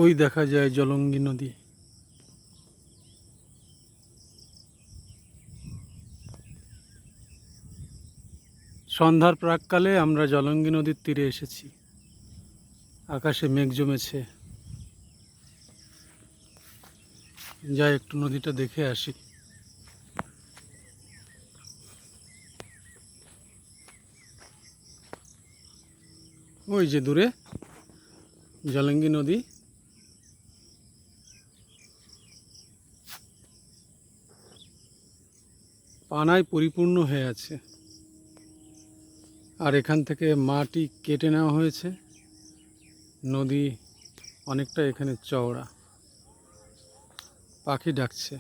ওই দেখা যায় জলঙ্গি নদী। সন্ধ্যার প্রাক্কালে আমরা জলঙ্গি নদীর তীরে এসেছি। আকাশে মেঘ জমেছে। যাই একটু নদীটা দেখে আসি। ওই যে দূরে জলঙ্গি নদী। পানায় পরিপূর্ণ হয়ে আছে। আর এখান থেকে মাটি কেটে নেওয়া হয়েছে। নদী অনেকটা এখানে চওড়া। পাখি ডাকছে।